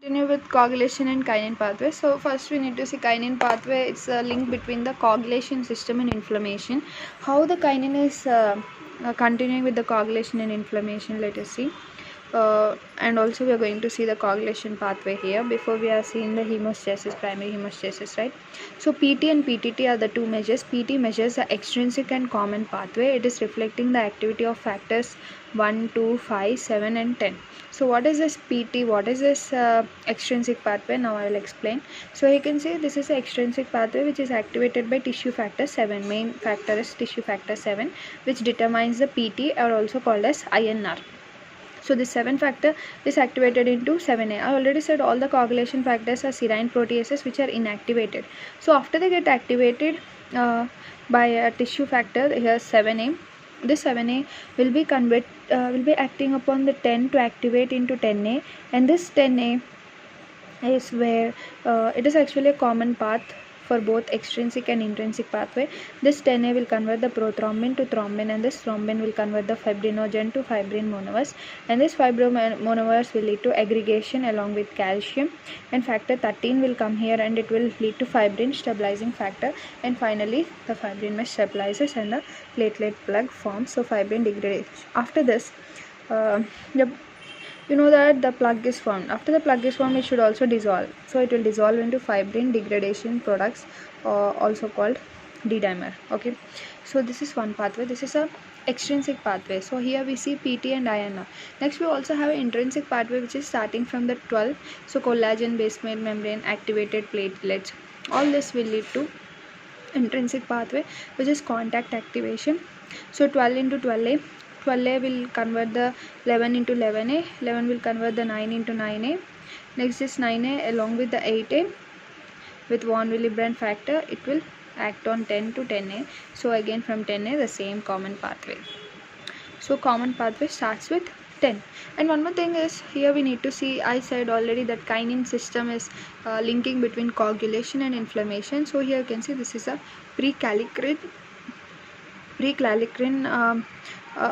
Continue with coagulation and kinin pathway. So first we need to see kinin pathway. It's a link between the coagulation system and inflammation. How the kinin is continuing with the coagulation and inflammation, let us see. And also we are going to see the coagulation pathway here before we are seeing the hemostasis, primary hemostasis, right? So PT and PTT are the two measures. PT measures the extrinsic and common pathway. It is reflecting the activity of factors 1, 2, 5, 7 and 10. So what is this PT? What is this extrinsic pathway? Now I will explain. So you can see this is the extrinsic pathway which is activated by tissue factor 7. Main factor is tissue factor 7, which determines the PT, or also called as INR. So this 7 factor is activated into 7A. I already said all the coagulation factors are serine proteases which are inactivated. So after they get activated by a tissue factor, here 7A. This 7A will be acting upon the 10 to activate into 10A, and this 10A is where it is actually a common path for both extrinsic and intrinsic pathway. This 10A will convert the prothrombin to thrombin, and this thrombin will convert the fibrinogen to fibrin monomers, and this fibrin monomers will lead to aggregation along with calcium, and factor 13 will come here and it will lead to fibrin stabilizing factor, and finally the fibrin mesh stabilizes and the platelet plug forms. So fibrin degradation. After this you know that the plug is formed. After the plug is formed, it should also dissolve. So it will dissolve into fibrin degradation products, also called D-dimer. Okay, so this is one pathway. This is a extrinsic pathway. So here we see PT and INR. Next we also have an intrinsic pathway which is starting from the 12. So collagen basement membrane, activated platelets. All this will lead to intrinsic pathway which is contact activation. So 12 into 12A. 12A will convert the 11 into 11A, 11 will convert the 9 into 9A. Next is 9A along with the 8A with von Willebrand factor, it will act on 10 to 10A. So again from 10A the same common pathway. So common pathway starts with 10. And one more thing is, here we need to see, I said already that kinin system is linking between coagulation and inflammation. So here you can see this is a prekallikrein. Prekallikrein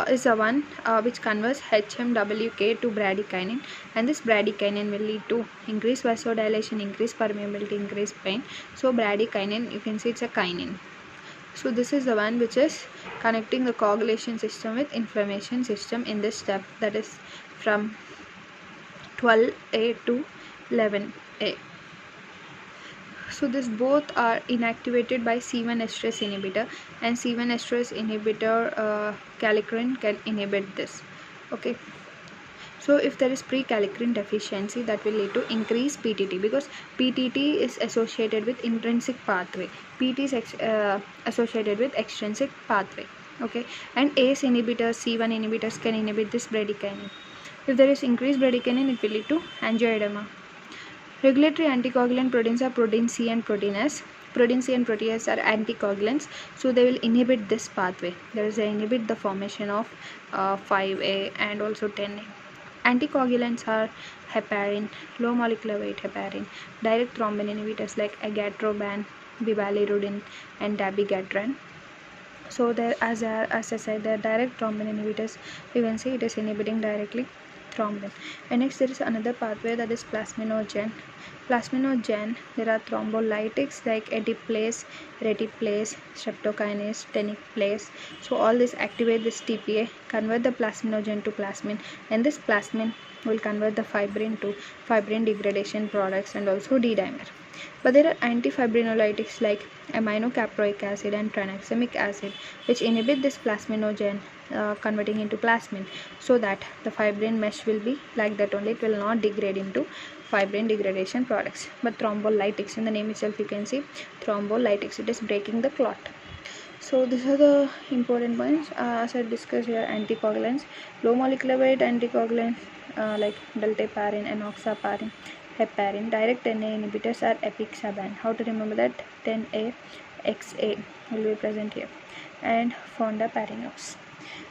is the one which converts HMWK to bradykinin, and this bradykinin will lead to increased vasodilation, increased permeability, increased pain. So bradykinin, you can see it's a kinin. So this is the one which is connecting the coagulation system with inflammation system in this step, that is from 12A to 11A. So this both are inactivated by C1 esterase inhibitor, and C1 esterase inhibitor kallikrein can inhibit this. Okay, so if there is prekallikrein deficiency, that will lead to increased PTT, because PTT is associated with intrinsic pathway, PT is associated with extrinsic pathway. Okay, and ACE inhibitors, C1 inhibitors can inhibit this bradykinin. If there is increased bradykinin, it will lead to angioedema. Regulatory anticoagulant proteins are protein C and protein S. Protein C and protein S are anticoagulants, so they will inhibit this pathway. There is they inhibit the formation of 5A and also 10A. Anticoagulants are heparin, low molecular weight heparin, direct thrombin inhibitors like agatroban, bivalirudin, and dabigatran. So there, as I said, they are direct thrombin inhibitors. You can see it is inhibiting directly thrombin. And next there is another pathway, that is plasminogen. Plasminogen, there are thrombolytics like adiplase, retiplase, streptokinase, tenecplase. So all this activate this TPA, convert the plasminogen to plasmin, and this plasmin will convert the fibrin to fibrin degradation products and also D-dimer. But there are antifibrinolytics like aminocaproic acid and tranexamic acid, which inhibit this plasminogen converting into plasmin, so that the fibrin mesh will be like that only, it will not degrade into fibrin degradation products. But thrombolytics, in the name itself you can see thrombolytics, it is breaking the clot. So these are the important points. As I discussed here, anticoagulants, low molecular weight anticoagulants like dalteparin, enoxaparin, heparin. Direct 10A inhibitors are apixaban. How to remember that? 10A XA will be present here, and fondaparinux.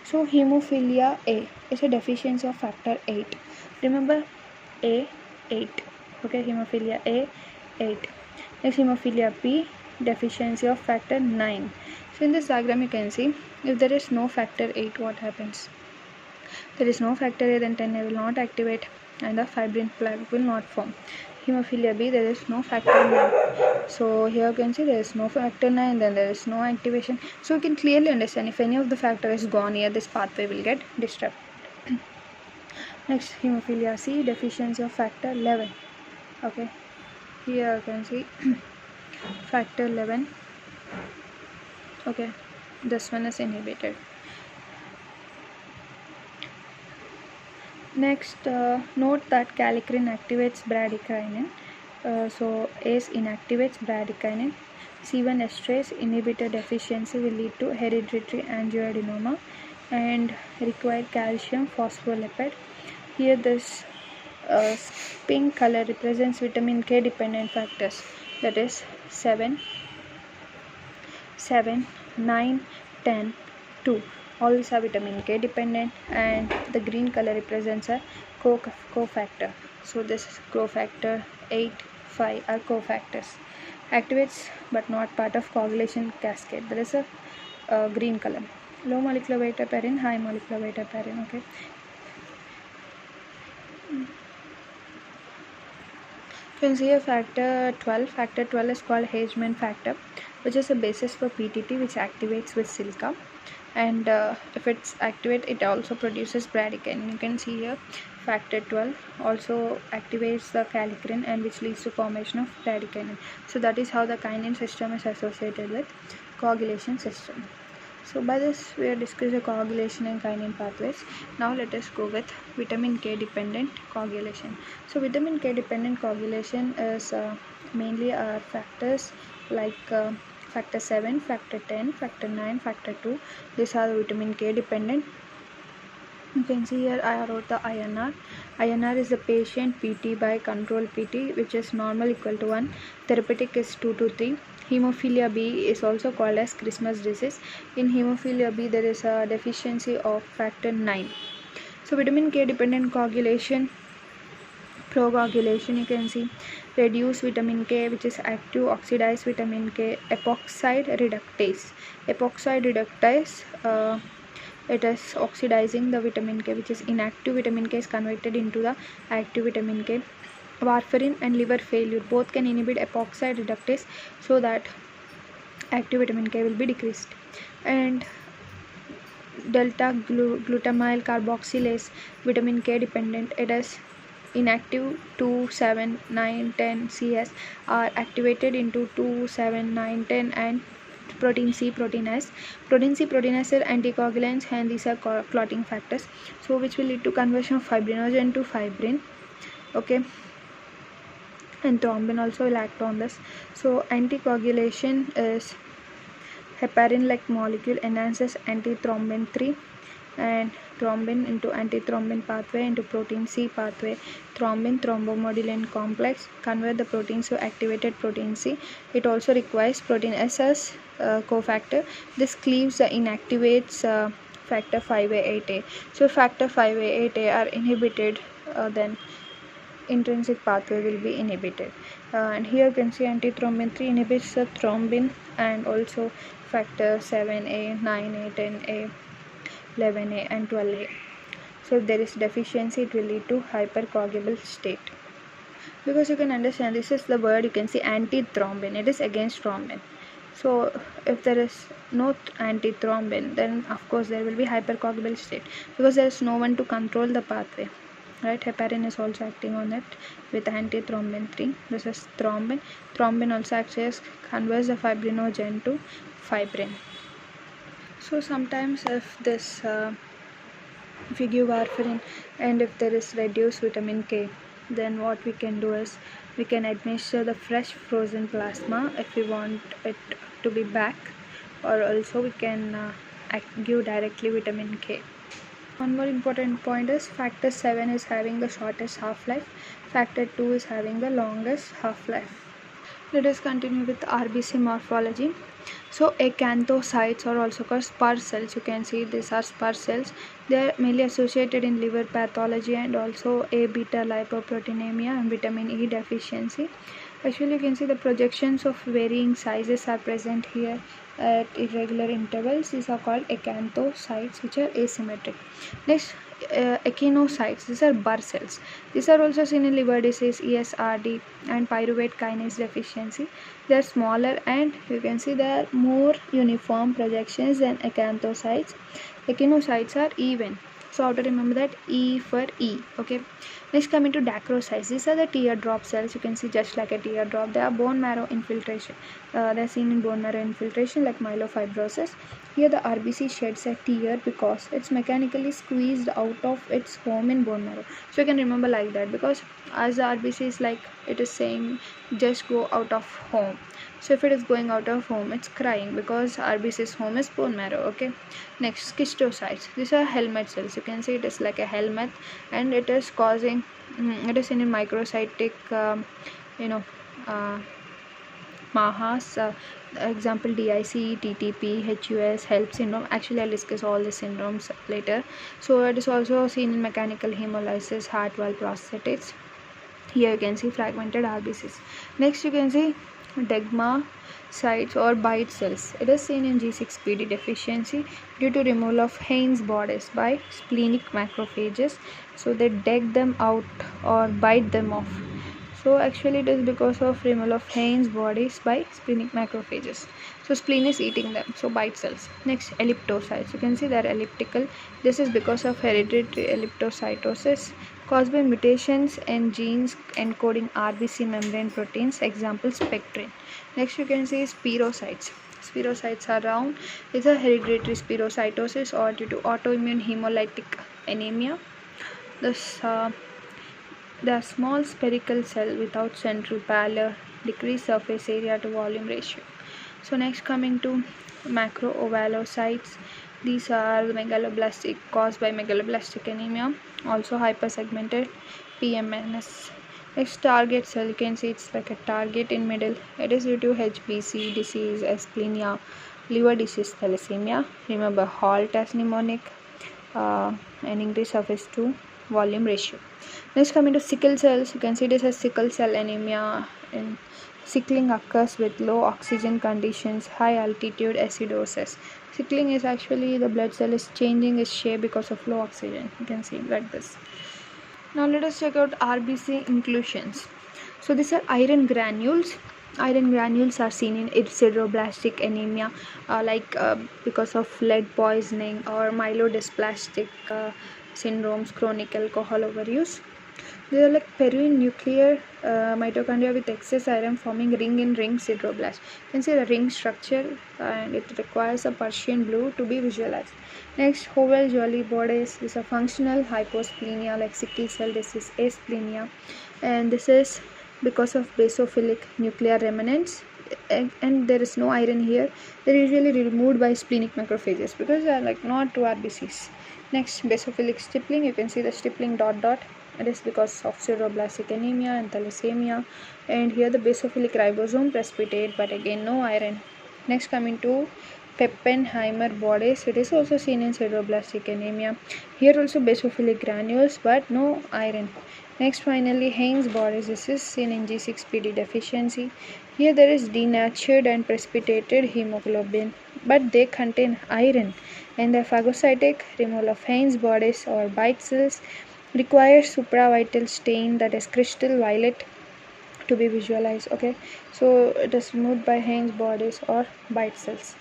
So hemophilia A is a deficiency of factor 8. Remember A8. Okay, hemophilia A 8. Next, hemophilia B, deficiency of factor 9. So in this diagram you can see, if there is no factor 8, what happens? There is no factor 8, then 10A will not activate. and the fibrin plug will not form. Hemophilia B, there is no factor 9. So here you can see there is no factor 9, then there is no activation. So you can clearly understand if any of the factor is gone here, this pathway will get disturbed. Next, hemophilia C, deficiency of factor 11. Okay, here you can see factor 11. Okay, this one is inhibited. Next, note that kallikrein activates bradykinin. So ACE inactivates bradykinin. C1 esterase inhibitor deficiency will lead to hereditary angioadenoma and require calcium phospholipid. Here this pink color represents vitamin K dependent factors, that is 7, 9, 10, 2. All these are vitamin K dependent, and the green color represents a cofactor. So this is cofactor 8, 5 are cofactors. Activates but not part of coagulation cascade. There is a green color. Low molecular weight heparin, high molecular weight heparin. Okay. You can see a factor 12. Factor 12 is called Hageman factor, which is a basis for PTT, which activates with silica. And if it's activate, it also produces bradykinin. You can see here factor 12 also activates the kallikrein, and which leads to formation of bradykinin. So that is how the kinin system is associated with coagulation system. So by this we have discussed the coagulation and kinin pathways. Now let us go with vitamin K dependent coagulation. So vitamin K dependent coagulation is mainly factors like factor 7, factor 10, factor 9, factor 2. These are the vitamin K dependent. You can see here I wrote the INR. INR is the patient PT by control PT, which is normal equal to 1. Therapeutic is 2 to 3. Hemophilia B is also called as Christmas disease. In hemophilia B, there is a deficiency of factor 9. So vitamin K dependent coagulation, procoagulation, you can see reduce vitamin K, which is active oxidized vitamin K, epoxide reductase. Epoxide reductase, it is oxidizing the vitamin K, which is inactive vitamin K is converted into the active vitamin K. Warfarin and liver failure both can inhibit epoxide reductase, so that active vitamin K will be decreased. And delta glutamyl carboxylase, vitamin K dependent, it is inactive 2, 7, 9, 10 CS are activated into 2, 7, 9, 10 and protein C, protein S. Protein C, protein S are anticoagulants, and these are clotting factors, so which will lead to conversion of fibrinogen to fibrin. Okay, and thrombin also will act on this. So anticoagulation is heparin like molecule enhances antithrombin 3 and thrombin into antithrombin pathway into protein C pathway. Thrombin thrombomodulin complex convert the proteins to activated protein C. It also requires protein S as cofactor. This cleaves the inactivates factor 5A 8A. So factor 5A 8A are inhibited, then intrinsic pathway will be inhibited. And here you can see antithrombin 3 inhibits the thrombin, and also factor 7A, 9A, 10A, 11A and 12A. So if there is deficiency, it will lead to hypercoagulable state. Because you can understand, this is the word, you can see antithrombin, it is against thrombin. So if there is no antithrombin, then of course there will be hypercoagulable state, because there is no one to control the pathway. Right, heparin is also acting on it with antithrombin 3. This is thrombin. Thrombin also acts as converts the fibrinogen to fibrin. So sometimes if this if you give warfarin and if there is reduced vitamin K, then what we can do is we can administer the fresh frozen plasma if we want it to be back, or also we can give directly vitamin K. One more important point is factor 7 is having the shortest half-life, factor 2 is having the longest half-life. Let us continue with RBC morphology. So acanthocytes are also called spur cells. You can see these are spur cells. They are mainly associated in liver pathology and also A beta lipoproteinemia and vitamin E deficiency. Actually, you can see the projections of varying sizes are present here at irregular intervals. These are called acanthocytes, which are asymmetric. Next, echinocytes. These are Burr cells. These are also seen in liver disease, ESRD, and pyruvate kinase deficiency. They are smaller and you can see they are more uniform projections than acanthocytes. Echinocytes are even. So how to remember that? E for E. Okay. Next, coming to dacrocytes. These are the teardrop cells. You can see just like a teardrop. They are bone marrow infiltration. They are seen in bone marrow infiltration like myelofibrosis. Here the RBC sheds a tear because it's mechanically squeezed out of its home in bone marrow. So you can remember like that, because as the RBC is like, it is saying just go out of home. So if it is going out of home, it's crying because RBC's home is bone marrow. Okay. Next, schistocytes. These are helmet cells. You can see it is like a helmet, and it is causing it is in a microcytic you know Mahas, example DIC, TTP, HUS, HELP syndrome. Actually, I'll discuss all the syndromes later. So it is also seen in mechanical hemolysis, heart valve prosthetics. Here you can see fragmented RBCs. Next, you can see degma sites or bite cells. It is seen in G6PD deficiency due to removal of Haynes bodies by splenic macrophages. So they deg them out or bite them off. So actually it is because of removal of Haynes bodies by splenic macrophages. So spleen is eating them. So bite cells. Next, elliptocytes. You can see they are elliptical. This is because of hereditary elliptocytosis caused by mutations in genes encoding RBC membrane proteins. Example, spectrin. Next you can see spirocytes. Spirocytes are round. These are hereditary spirocytosis or due to autoimmune hemolytic anemia. This they are small spherical cell without central pallor, decreased surface area to volume ratio. So next, coming to macroovalocytes. These are the megaloblastic, caused by megaloblastic anemia, also hypersegmented PMNS. Next, target cell. You can see it's like a target in middle. It is due to HBC disease, asplenia, liver disease, thalassemia. Remember, halt as mnemonic and increase surface to volume ratio. Next, coming to sickle cells. You can see this as sickle cell anemia, and sickling occurs with low oxygen conditions, high altitude acidosis. Sickling is actually the blood cell is changing its shape because of low oxygen. You can see like this. Now let us check out RBC inclusions. So these are iron granules. Iron granules are seen in sideroblastic anemia, because of lead poisoning or myelodysplastic syndromes, chronic alcohol overuse. They are like perinuclear mitochondria with excess iron forming ring in ring sideroblast. You can see the ring structure, and it requires a Persian blue to be visualized. Next, Howell Jolly bodies is a functional hyposplenia like sickle cell disease, asplenia, and this is because of basophilic nuclear remnants, and there is no iron here. They're usually removed by splenic macrophages because they are like not to RBCs. Next, basophilic stippling. You can see the stippling dot dot. It is because of sideroblastic anemia and thalassemia, and here the basophilic ribosome precipitate, but again no iron. Next, coming to Peppenheimer bodies. It is also seen in sideroblastic anemia. Here also basophilic granules, but no iron. Next, finally, Haynes bodies. This is seen in G6PD deficiency. Here there is denatured and precipitated hemoglobin, but they contain iron, and the phagocytic removal of Haynes bodies or bite cells requires supravital stain, that is crystal violet, to be visualized. Okay, so it is removed by Haynes bodies or bite cells.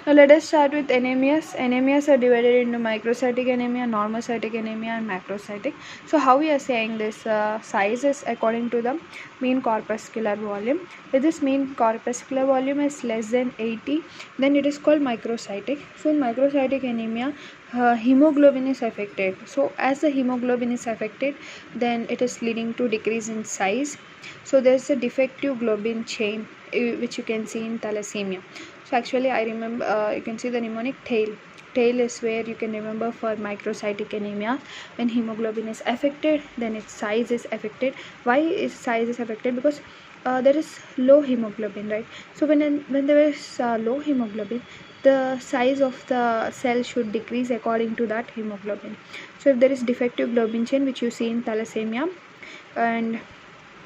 Now let us start with anemias. Anemias are divided into microcytic anemia, normocytic anemia, and macrocytic. So how we are saying this size is according to the mean corpuscular volume. If this mean corpuscular volume is less than 80, then it is called microcytic. So in microcytic anemia, hemoglobin is affected. So as the hemoglobin is affected, then it is leading to decrease in size. So there is a defective globin chain, which you can see in thalassemia. So actually I remember, you can see the mnemonic tail. Tail is where you can remember for microcytic anemia. When hemoglobin is affected, then its size is affected. Why is size is affected? Because there is low hemoglobin, right? So when there is low hemoglobin, the size of the cell should decrease according to that hemoglobin. So if there is defective globin chain, which you see in thalassemia, and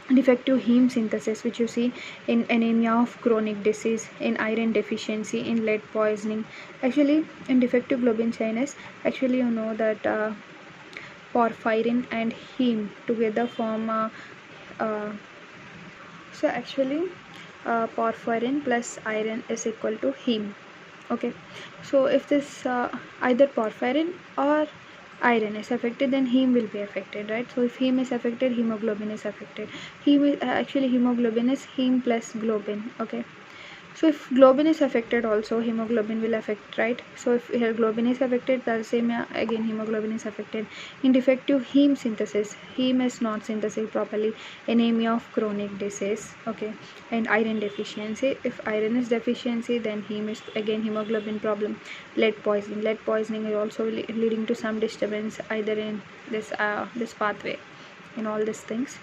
defective heme synthesis, which you see in anemia of chronic disease, in iron deficiency, in lead poisoning. Actually, in defective globin chinase, actually you know that porphyrin and heme together form uh, so actually porphyrin plus iron is equal to heme. Okay, so if this either porphyrin or iron is affected, then heme will be affected, right? So if heme is affected, hemoglobin is affected. Heme is, actually hemoglobin is heme plus globin. Okay, so if globin is affected, also hemoglobin will affect, right? So if globin is affected, the same again hemoglobin is affected. In defective heme synthesis, heme is not synthesized properly, anemia of chronic disease. Okay, and iron deficiency, if iron is deficiency, then heme is again hemoglobin problem. Lead poisoning is also leading to some disturbance either in this pathway, in all these things.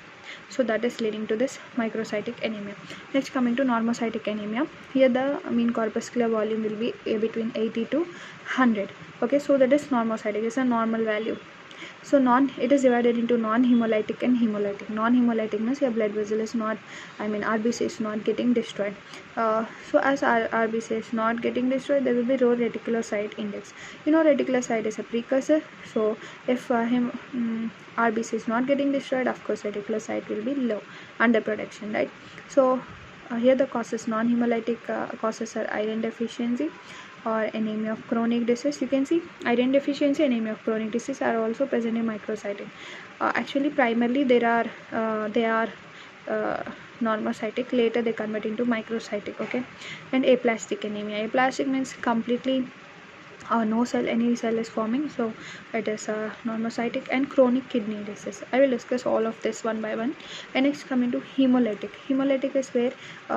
So that is leading to this microcytic anemia. Next, coming to normocytic anemia, here the mean corpuscular volume will be between 80 to 100. Okay, so that is normocytic, is a normal value. So it is divided into non-hemolytic and hemolytic. Non-hemolytic means your blood vessel is not, RBC is not getting destroyed. So as RBC is not getting destroyed, there will be low reticulocyte index. You know, reticulocyte is a precursor. So if RBC is not getting destroyed, of course reticulocyte will be low, under protection, right? So here the causes, non-hemolytic causes are iron deficiency or anemia of chronic disease. You can see iron deficiency, anemia of chronic disease are also present in microcytic. Actually, primarily they are normocytic. Later they convert into microcytic. Okay, and aplastic anemia. Aplastic means completely no cell, any cell is forming, so it is normocytic. And chronic kidney disease, I will discuss all of this one by one. And next, coming to hemolytic is where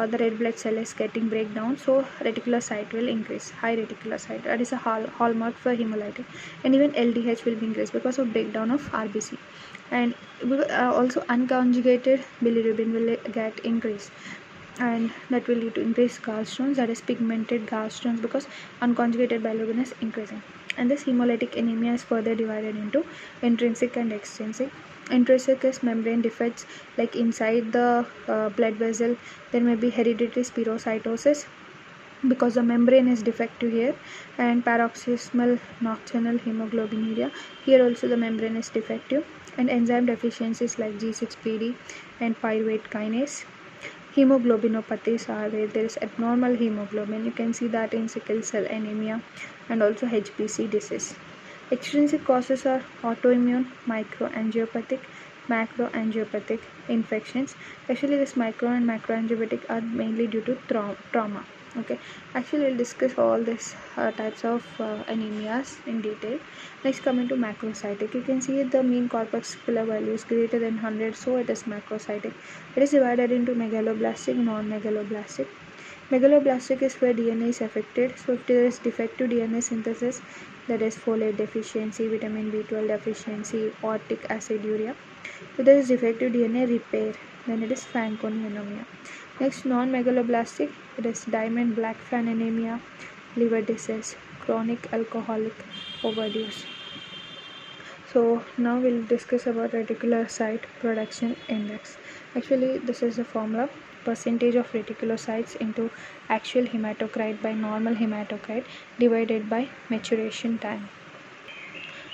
the red blood cell is getting breakdown, so reticulocyte will increase, high reticulocyte, that is a hallmark for hemolytic. And even LDH will be increased because of breakdown of RBC. And also unconjugated bilirubin will get increased, and that will lead to increased gallstones, that is pigmented gallstones, because unconjugated bilirubin is increasing. And this hemolytic anemia is further divided into intrinsic and extrinsic. Intrinsic is membrane defects, like inside the blood vessel there may be hereditary spherocytosis because the membrane is defective here. And paroxysmal nocturnal hemoglobinuria, here also the membrane is defective. And enzyme deficiencies like G6PD and pyruvate kinase. Hemoglobinopathies are where there is abnormal hemoglobin. You can see that in sickle cell anemia and also HPC disease. Extrinsic causes are autoimmune, microangiopathic, macroangiopathic infections. Actually, this micro and macroangiopathic are mainly due to trauma. Okay, actually we'll discuss all these types of anemias in detail. Next, coming to macrocytic, you can see the mean corpuscular value is greater than 100, so it is macrocytic. It is divided into megaloblastic, non-megaloblastic. Megaloblastic is where DNA is affected. So if there is defective DNA synthesis, that is folate deficiency, vitamin B12 deficiency, ortic aciduria. If there is defective DNA repair, then it is Fanconi. Next, non-megaloblastic, it is diamond black fan anemia, liver disease, chronic alcoholic overdose. So now we'll discuss about reticulocyte production index. Actually, this is the formula: percentage of reticulocytes into actual hematocrit by normal hematocrit divided by maturation time.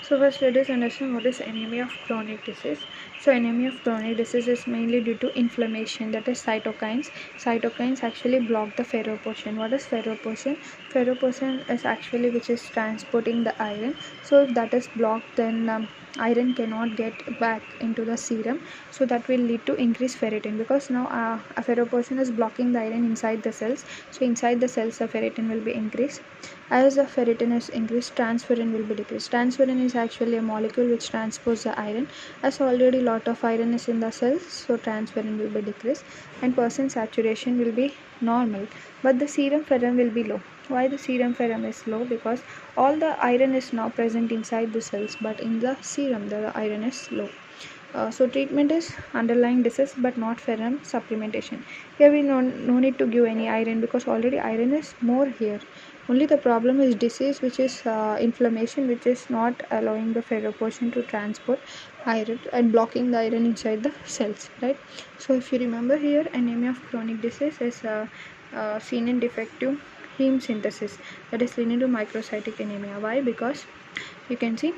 So first let us understand what is anemia of chronic disease. So anemia of chronic disease is mainly due to inflammation, that is cytokines. Cytokines actually block the ferroportion. What is ferroportion? Ferroportion is actually which is transporting the iron. So if that is blocked, then iron cannot get back into the serum, so that will lead to increased ferritin, because now a ferroportion is blocking the iron inside the cells. So inside the cells the ferritin will be increased. As the ferritin is increased, transferrin will be decreased. Transferrin is actually a molecule which transports the iron. As already lot of iron is in the cells, so transferrin will be decreased, and percent saturation will be normal, but the serum ferrum will be low. Why the serum ferrum is low? Because all the iron is now present inside the cells, but in the serum the iron is low. So treatment is underlying disease but not ferrum supplementation. Here we no need to give any iron, because already iron is more here. Only the problem is disease, which is inflammation, which is not allowing the ferroportion to transport. iron and blocking the iron inside the cells, right? So if you remember here, anemia of chronic disease is seen in defective heme synthesis, that is leading to microcytic anemia. Why? Because you can see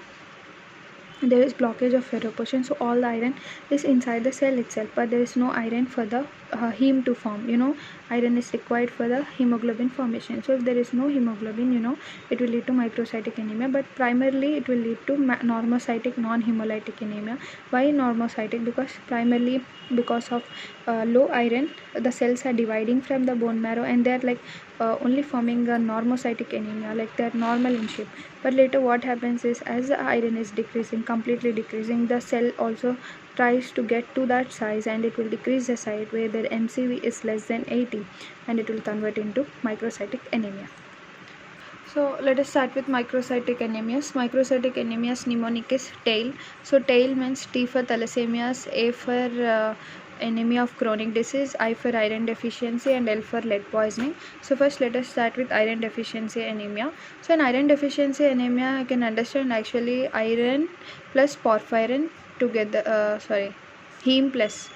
there is blockage of ferroportion, so all the iron is inside the cell itself, but there is no iron for the heme to form. Iron is required for the hemoglobin formation. So if there is no hemoglobin, it will lead to microcytic anemia, but primarily it will lead to normocytic non-hemolytic anemia. Why normocytic? Because primarily because of low iron, the cells are dividing from the bone marrow, and they are like only forming a normocytic anemia, like they are normal in shape. But later what happens is, as the iron is decreasing, completely decreasing, the cell also tries to get to that size, and it will decrease the size where the MCV is less than 80, and it will convert into microcytic anemia. So let us start with microcytic anemias. Microcytic anemias mnemonic is TAIL. So TAIL means T for thalassemias, A for anemia of chronic disease, I for iron deficiency, and L for lead poisoning. So first let us start with iron deficiency anemia. So in iron deficiency anemia, I can understand actually iron plus porphyrin together, heme plus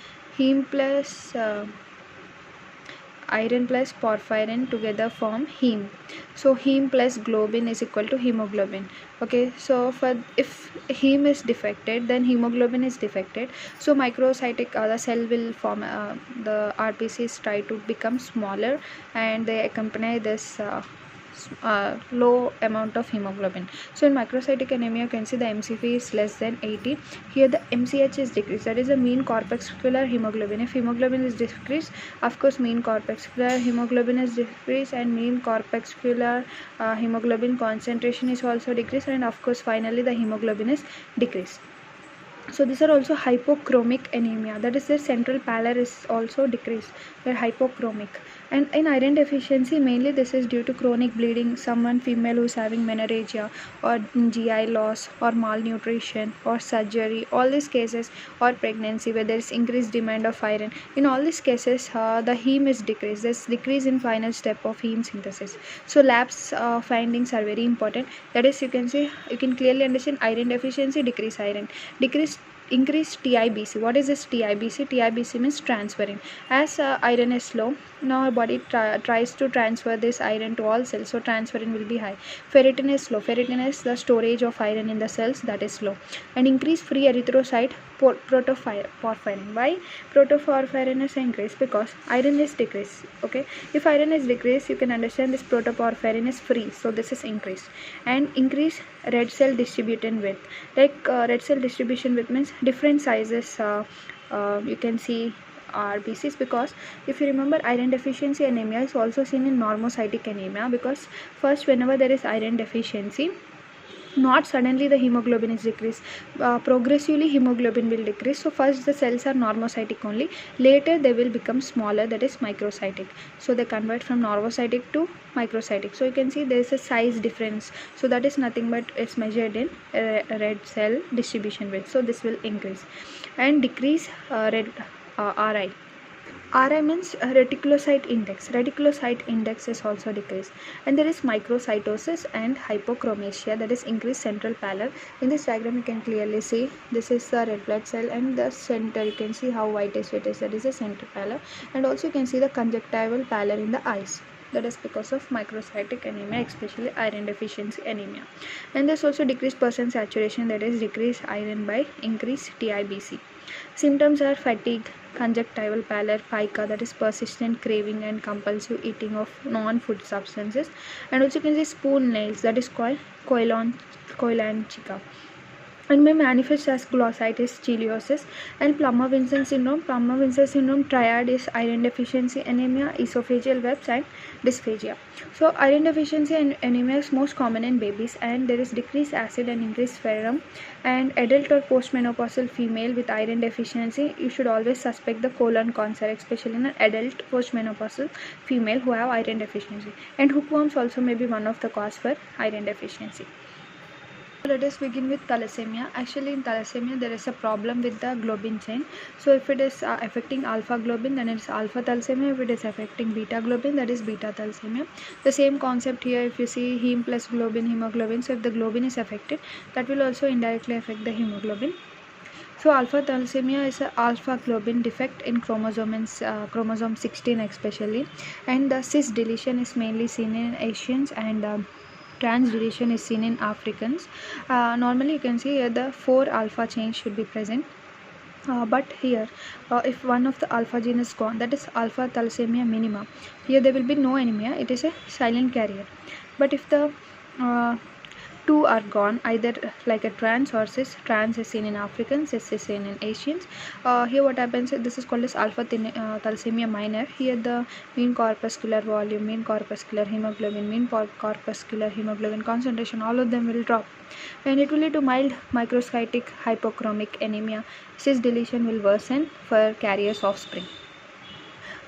iron plus porphyrin together form heme. So heme plus globin is equal to hemoglobin. Okay, so for if heme is defected, then hemoglobin is defected, so microcytic the cell will form, the RBCs try to become smaller, and they accompany this low amount of hemoglobin. So in microcytic anemia, you can see the MCV is less than 80. Here the MCH is decreased, that is the mean corpuscular hemoglobin. If hemoglobin is decreased, of course mean corpuscular hemoglobin is decreased, and mean corpuscular hemoglobin concentration is also decreased, and of course finally the hemoglobin is decreased. So these are also hypochromic anemia, that is their central pallor is also decreased, they're hypochromic. And in iron deficiency, mainly this is due to chronic bleeding, someone female who's having menorrhagia, or GI loss, or malnutrition, or surgery, all these cases, or pregnancy where there is increased demand of iron. In all these cases, the heme is decreased, there's decrease in final step of heme synthesis. So labs findings are very important, that is you can clearly understand iron deficiency, decrease iron, increase TIBC. What is this TIBC? TIBC means transferrin. As iron is low, now our body tries to transfer this iron to all cells, so transferrin will be high. Ferritin is low. Ferritin is the storage of iron in the cells, that is low. And increase free erythrocyte protoporphyrin. Why protoporphyrin is increased? Because iron is decreased. Okay, if iron is decreased, you can understand this protoporphyrin is free, so this is increased. And increase red cell distribution width. Like red cell distribution width means different sizes, you can see RBCs, because if you remember, iron deficiency anemia is also seen in normocytic anemia, because first whenever there is iron deficiency, not suddenly the hemoglobin is decreased, progressively hemoglobin will decrease. So first the cells are normocytic only, later they will become smaller, that is microcytic. So they convert from normocytic to microcytic. So you can see there is a size difference, so that is nothing but it's measured in red cell distribution width, so this will increase. And decrease red RI. RI means reticulocyte index. Reticulocyte index is also decreased. And there is microcytosis and hypochromasia, that is increased central pallor. In this diagram you can clearly see this is the red blood cell, and the center you can see how whitish it is, that is the central pallor. And also you can see the conjunctival pallor in the eyes, that is because of microcytic anemia, especially iron deficiency anemia. And there's also decreased percent saturation, that is decreased iron by increased TIBC. Symptoms are fatigue, conjunctival pallor, pica, that is persistent craving and compulsive eating of non-food substances. And also you can see spoon nails, that is called koilanchica, and may manifest as glossitis, chiliosis, and Plummer-Vinson syndrome. Plummer-Vinson syndrome triad is iron deficiency anemia, esophageal webs, and dysphagia. So iron deficiency anemia is most common in babies, and there is decreased acid and increased ferrum. And adult or postmenopausal female with iron deficiency, you should always suspect the colon cancer, especially in an adult postmenopausal female who have iron deficiency. And hookworms also may be one of the cause for iron deficiency. Let us begin with thalassemia. Actually in thalassemia there is a problem with the globin chain. So if it is affecting alpha globin, then it is alpha thalassemia. If it is affecting beta globin, that is beta thalassemia. The same concept here, if you see heme plus globin, hemoglobin. So if the globin is affected, that will also indirectly affect the hemoglobin. So alpha thalassemia is a alpha globin defect in chromosome 16 especially, and the cis deletion is mainly seen in Asians, and trans deletion is seen in Africans. Normally you can see here the 4 alpha chains should be present. But here, if one of the alpha gene is gone, that is alpha thalassemia minima. Here there will be no anemia, it is a silent carrier. But if the uh, two are gone, either like a trans or cis. Trans is seen in Africans, cis is seen in Asians. Here what happens, this is called as alpha thalassemia minor. Here the mean corpuscular volume, mean corpuscular hemoglobin, mean corpuscular hemoglobin concentration, all of them will drop, and it will lead to mild microscopic hypochromic anemia. Cis deletion will worsen for carriers offspring.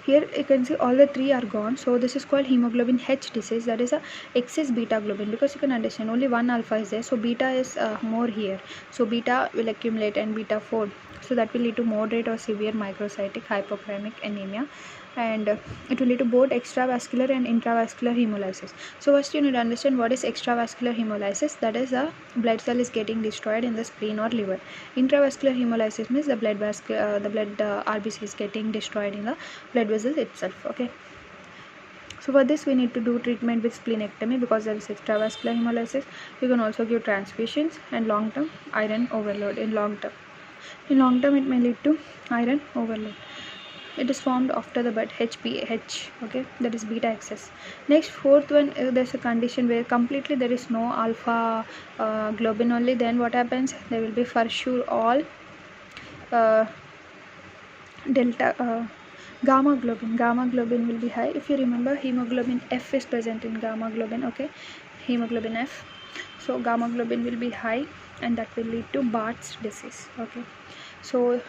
Here you can see all the 3 are gone, so this is called hemoglobin H disease, that is a excess beta globin, because you can understand only one alpha is there, so beta is more here, so beta will accumulate and beta fold, so that will lead to moderate or severe microcytic hypochromic anemia, and it will lead to both extravascular and intravascular hemolysis. So first you need to understand what is extravascular hemolysis, that is a blood cell is getting destroyed in the spleen or liver. Intravascular hemolysis means the blood RBC is getting destroyed in the blood vessels itself. Okay, so for this we need to do treatment with splenectomy, because there is extravascular hemolysis. You can also give transfusions and long term iron overload. In long term it may lead to iron overload. It is formed after the birth, HPH, okay, that is beta excess. Next, fourth one, there's a condition where completely there is no alpha globin only, then what happens, there will be for sure all gamma globin will be high. If you remember, hemoglobin F is present in gamma globin, okay, hemoglobin F, so gamma globin will be high, and that will lead to Bart's disease. Okay, so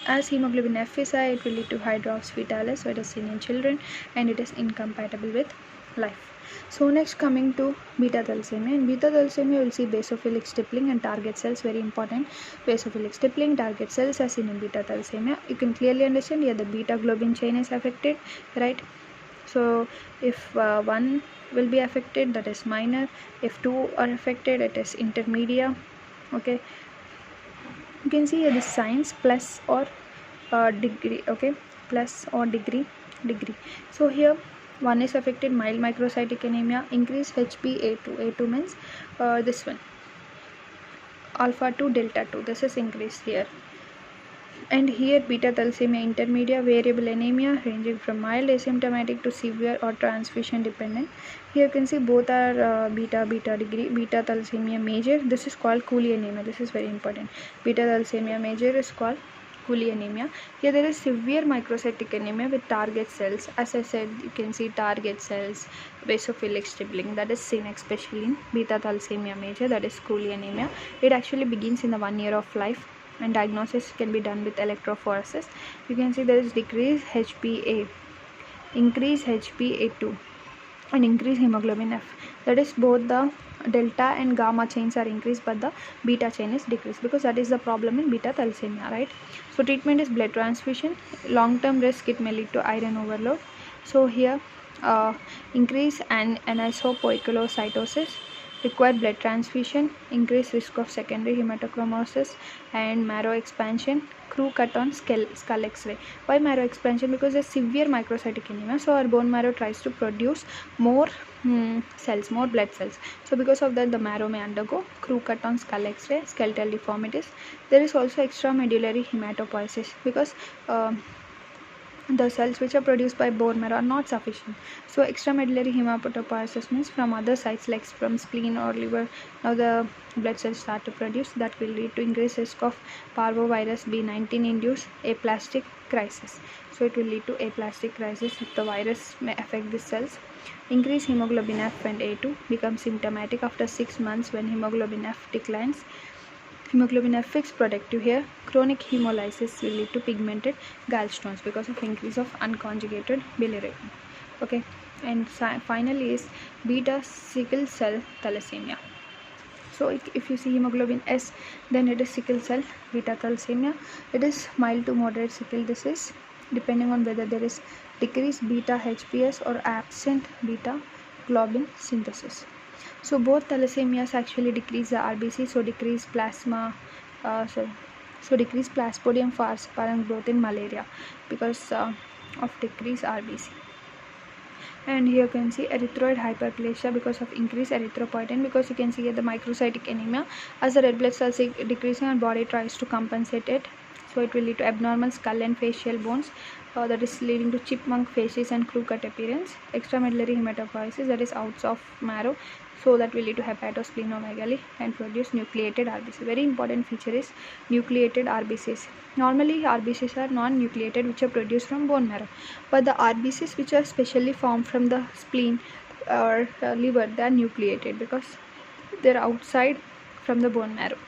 as hemoglobin F is high, it will lead to hydrops fetalis, so it is seen in children, and it is incompatible with life. So next, coming to beta thalassemia. In beta thalassemia, you will see basophilic stippling and target cells, very important. Basophilic stippling, target cells are seen in beta thalassemia. You can clearly understand here the beta globin chain is affected, right? So if one will be affected, that is minor. If two are affected, it is intermediate. Okay, you can see here the signs plus or degree, okay, plus or degree. So here one is affected, mild microcytic anemia, increased HbA2. Means this one, alpha 2 delta 2, this is increased here. And here beta thalassemia intermediate, variable anemia ranging from mild asymptomatic to severe or transfusion dependent. Here you can see both are beta degree. Beta thalassemia major, this is called Cooley anemia, this is very important. Beta thalassemia major is called Cooley anemia. Here there is severe microcytic anemia with target cells. As I said, you can see target cells, basophilic stippling, that is seen especially in beta thalassemia major, that is Cooley anemia. It actually begins in the 1 year of life, and diagnosis can be done with electrophoresis. You can see there is decreased HbA, increased HbA2, and increased hemoglobin F. That is both the delta and gamma chains are increased, but the beta chain is decreased, because that is the problem in beta thalassemia, right? So treatment is blood transfusion. Long term risk, it may lead to iron overload. So here increase and anisopoikilocytosis, require blood transfusion, increased risk of secondary hematochromosis and marrow expansion, crew cut on skull X-ray. Why marrow expansion? Because there's severe microcytic anemia, so our bone marrow tries to produce more cells, more blood cells. So because of that, the marrow may undergo crew cut on skull X-ray, skeletal deformities. There is also extramedullary hematopoiesis, because the cells which are produced by bone marrow are not sufficient. So extramedullary hematopoiesis means from other sites like from spleen or liver, now the blood cells start to produce. That will lead to increased risk of parvovirus B19 induced aplastic crisis. So it will lead to aplastic crisis if the virus may affect the cells. Increased hemoglobin F and A2 become symptomatic after 6 months when hemoglobin F declines. Hemoglobin F is protective here. Chronic hemolysis will lead to pigmented gallstones because of increase of unconjugated bilirubin. Okay, and finally is beta sickle cell thalassemia. So if you see hemoglobin S, then it is sickle cell beta thalassemia. It is mild to moderate sickle disease, depending on whether there is decreased beta HPS or absent beta globin synthesis. So both thalassemias actually decrease the RBC, so decrease plasma, So decrease Plasmodium falciparum growth in malaria because of decreased RBC. And here you can see erythroid hyperplasia because of increased erythropoietin, because you can see here the microcytic anemia as the red blood cells decreasing and body tries to compensate it. So it will lead to abnormal skull and facial bones, that is leading to chipmunk faces and crew cut appearance. Extramedullary hematopoiesis, that is outs of marrow, so that will lead to hepatosplenomegaly and produce nucleated RBC. Very important feature is nucleated RBCs. Normally RBCs are non-nucleated, which are produced from bone marrow, but the RBCs which are specially formed from the spleen or liver, they are nucleated because they are outside from the bone marrow.